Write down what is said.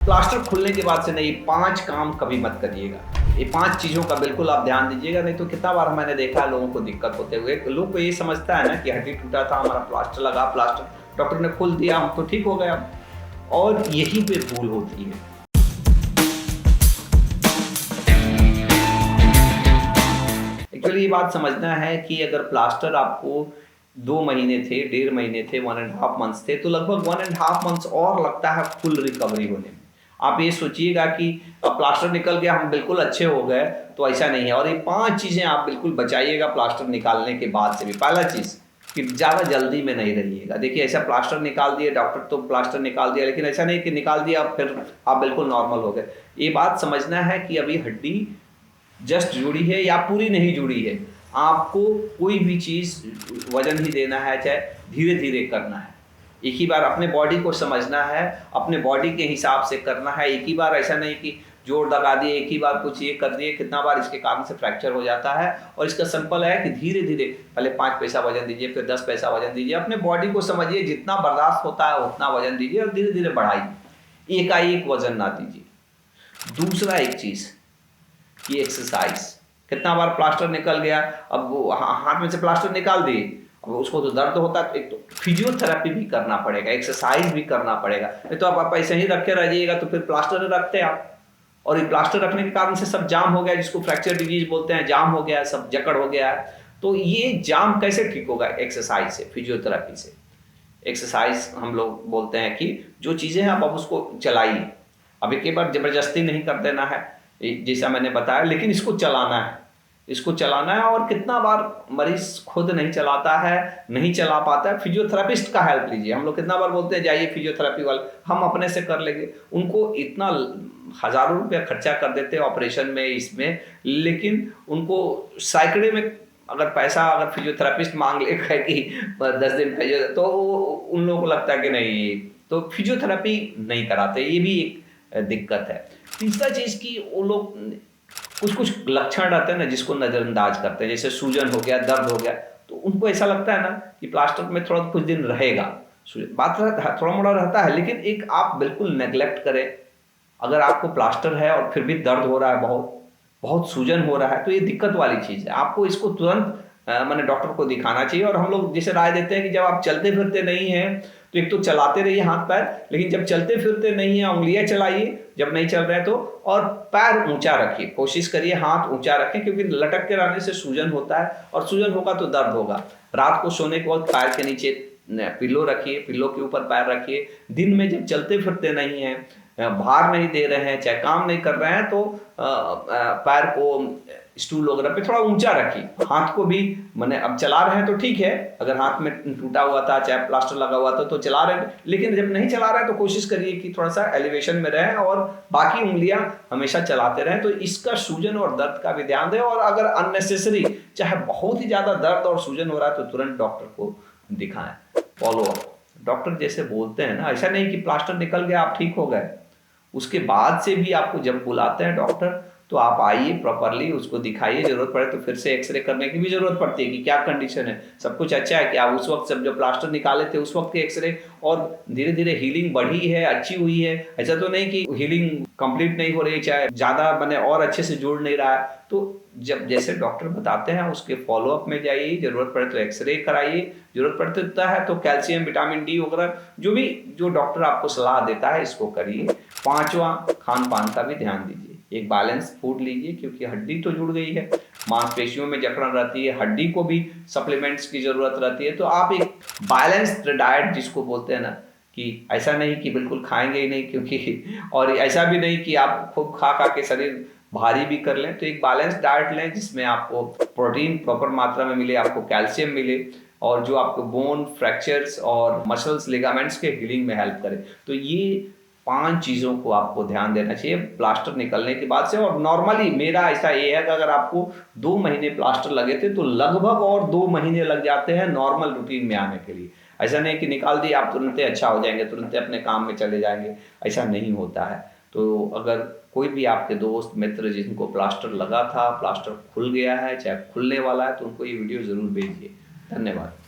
Plaster खुलने के बाद से नहीं, 5 काम कभी मत करिएगा। ये 5 चीज़ों का बिल्कुल आप ध्यान दीजिएगा, नहीं तो कितना बार मैंने देखा है लोगों को दिक्कत होते हुए। लोग को ये समझता है ना कि हड्डी टूटा था, हमारा प्लास्टर लगा, प्लास्टर डॉक्टर ने खोल दिया, हम तो ठीक हो गए अब। और यहीं पे भूल होती है। एक्चुअली ये बात समझना है कि अगर प्लास्टर आपको 2 महीने थे, 1.5 महीने थे, 1.5 मंथ्स थे, तो लगभग 1.5 मंथ्स और लगता है फुल रिकवरी होने में। आप ये सोचिएगा कि अब प्लास्टर निकल गया, हम बिल्कुल अच्छे हो गए, तो ऐसा नहीं है। और ये 5 चीज़ें आप बिल्कुल बचाइएगा प्लास्टर निकालने के बाद से भी। पहला चीज़ कि ज़्यादा जल्दी में नहीं रहिएगा। देखिए, ऐसा प्लास्टर निकाल दिए डॉक्टर, तो प्लास्टर निकाल दिया, लेकिन ऐसा नहीं कि निकाल दिया फिर आप बिल्कुल नॉर्मल हो गए। ये बात समझना है कि अभी हड्डी जस्ट जुड़ी है या पूरी नहीं जुड़ी है। आपको कोई भी चीज़ वजन ही देना है, चाहे धीरे धीरे करना है। एक ही बार अपने बॉडी को समझना है, अपने बॉडी के हिसाब से करना है। एक ही बार ऐसा नहीं कि जोर लगा दिए, एक ही बार कुछ ये कर दिए, कितना बार इसके कारण से फ्रैक्चर हो जाता है। और इसका सिंपल है कि धीरे धीरे पहले 5 पैसा वजन दीजिए, फिर 10 पैसा वजन दीजिए। अपने बॉडी को समझिए, जितना बर्दाश्त होता है उतना वजन दीजिए और धीरे धीरे बढ़ाइए। एकाएक वजन ना दीजिए। दूसरा एक चीज़ कि एक्सरसाइज। कितना बार प्लास्टर निकल गया, अब वो हाथ में से प्लास्टर निकाल दिए, अब उसको तो दर्द होता है, एक तो फिजियोथेरेपी भी करना पड़ेगा, एक्सरसाइज भी करना पड़ेगा। नहीं तो आप ऐसे ही रखे रह जाइएगा तो फिर प्लास्टर रखते आप, और ये प्लास्टर रखने के कारण से सब जाम हो गया, जिसको फ्रैक्चर डिजीज बोलते हैं, जाम हो गया, सब जकड़ हो गया है। तो ये जाम कैसे ठीक होगा? एक्सरसाइज से, फिजियोथेरेपी से। एक्सरसाइज हम लोग बोलते हैं कि जो चीज़ें हैं आप उसको चलाइए। अब एक बार ज़बरदस्ती नहीं कर देना है, जैसा मैंने बताया, लेकिन इसको चलाना है, इसको चलाना है। और कितना बार मरीज खुद नहीं चलाता है, नहीं चला पाता है, फिजियोथेरेपिस्ट का हेल्प लीजिए। हम लोग कितना बार बोलते हैं जाइए फिजियोथेरेपी वाले, हम अपने से कर लेंगे। उनको इतना हज़ारों रुपया खर्चा कर देते हैं ऑपरेशन में, इसमें, लेकिन उनको सैकड़े में अगर पैसा अगर फिजियोथेरेपिस्ट मांग लेगा कि 10 दिन फिजियो, तो उन लोगों को लगता है कि नहीं, तो फिजियोथेरेपी नहीं कराते। ये भी एक दिक्कत है। तीसरा चीज़ कि वो लोग कुछ कुछ लक्षण रहते हैं ना, जिसको नज़रअंदाज करते हैं, जैसे सूजन हो गया, दर्द हो गया, तो उनको ऐसा लगता है ना कि प्लास्टर में थोड़ा कुछ दिन रहेगा। बात थोड़ा मोड़ा रहता है, लेकिन एक आप बिल्कुल नेग्लेक्ट करें। अगर आपको प्लास्टर है और फिर भी दर्द हो रहा है, बहुत बहुत सूजन हो रहा है, तो ये दिक्कत वाली चीज़ है। आपको इसको तुरंत मैंने डॉक्टर को दिखाना चाहिए। और हम लोग जैसे राय देते हैं कि जब आप चलते फिरते नहीं हैं, तो एक तो चलाते रहिए हाथ पैर, लेकिन जब चलते फिरते नहीं हैं उंगलियां चलाइए, जब नहीं चल रहे हैं तो। और पैर ऊंचा रखिए, कोशिश करिए हाथ ऊंचा रखें, क्योंकि लटक के रहने से सूजन होता है, और सूजन होगा तो दर्द होगा। रात को सोने के वक्त पैर के नीचे पिल्लो रखिए, पिल्लो के ऊपर पैर रखिए। दिन में जब चलते फिरते नहीं हैं, भार नहीं दे रहे हैं, चाहे काम नहीं कर रहे हैं, तो पैर को स्टूल वगैरह पे थोड़ा ऊंचा रखिए। हाथ को भी, मैंने अब चला रहे हैं तो ठीक है, अगर हाथ में टूटा हुआ था, चाहे प्लास्टर लगा हुआ था, तो चला रहे हैं, लेकिन जब नहीं चला रहे हैं तो कोशिश करिए कि थोड़ा सा एलिवेशन में रहें और बाकी उंगलियां हमेशा चलाते रहें। तो इसका सूजन और दर्द का भी ध्यान दें। और अगर अननेसेसरी, चाहे बहुत ही ज़्यादा दर्द और सूजन हो रहा है, तो तुरंत डॉक्टर को दिखाएं। फॉलो अप, डॉक्टर जैसे बोलते हैं ना, ऐसा नहीं कि प्लास्टर निकल गया आप ठीक हो गए, उसके बाद से भी आपको जब बुलाते हैं डॉक्टर, तो आप आइए, प्रॉपरली उसको दिखाइए। जरूरत पड़े तो फिर से एक्सरे करने की भी जरूरत पड़ती है कि क्या कंडीशन है। सब कुछ अच्छा है कि आप उस वक्त जब प्लास्टर निकाले थे उस वक्त के एक्सरे, और धीरे धीरे हीलिंग बढ़ी है, अच्छी हुई है। ऐसा तो नहीं कि हीलिंग कंप्लीट नहीं हो रही, चाहे ज़्यादा मैंने और अच्छे से जुड़ नहीं रहा है। तो जब जैसे डॉक्टर बताते हैं उसके फॉलोअप में जाइए, जरूरत पड़े तो एक्सरे कराइए, जरूरत पड़ता है तो कैल्शियम, विटामिन डी वगैरह जो डॉक्टर आपको सलाह देता है, इसको करिए। 5वां, खान पान का भी ध्यान दीजिए। एक बैलेंस फूड लीजिए, क्योंकि हड्डी तो जुड़ गई है, मांसपेशियों में जकड़न रहती है, हड्डी को भी सप्लीमेंट्स की जरूरत रहती है। तो आप एक बैलेंस्ड डाइट जिसको बोलते हैं ना, कि ऐसा नहीं कि बिल्कुल खाएंगे ही नहीं, क्योंकि और ऐसा भी नहीं कि आप खूब खा खा के शरीर भारी भी कर लें। तो एक बैलेंस डाइट लें जिसमें आपको प्रोटीन प्रॉपर मात्रा में मिले, आपको कैल्शियम मिले, और जो आपको बोन फ्रैक्चर्स और मसल्स, लिगामेंट्स के हीलिंग में हेल्प करे। तो ये 5 चीज़ों को आपको ध्यान देना चाहिए प्लास्टर निकलने के बाद से। और नॉर्मली मेरा ऐसा ये है कि अगर आपको 2 महीने प्लास्टर लगे थे, तो लगभग और 2 महीने लग जाते हैं नॉर्मल रूटीन में आने के लिए। ऐसा नहीं कि निकाल दिए आप तुरंत अच्छा हो जाएंगे, तुरंत अपने काम में चले जाएंगे, ऐसा नहीं होता है। तो अगर कोई भी आपके दोस्त मित्र जिनको प्लास्टर लगा था, प्लास्टर खुल गया है, चाहे खुलने वाला है, तो उनको ये वीडियो ज़रूर भेजिए। धन्यवाद।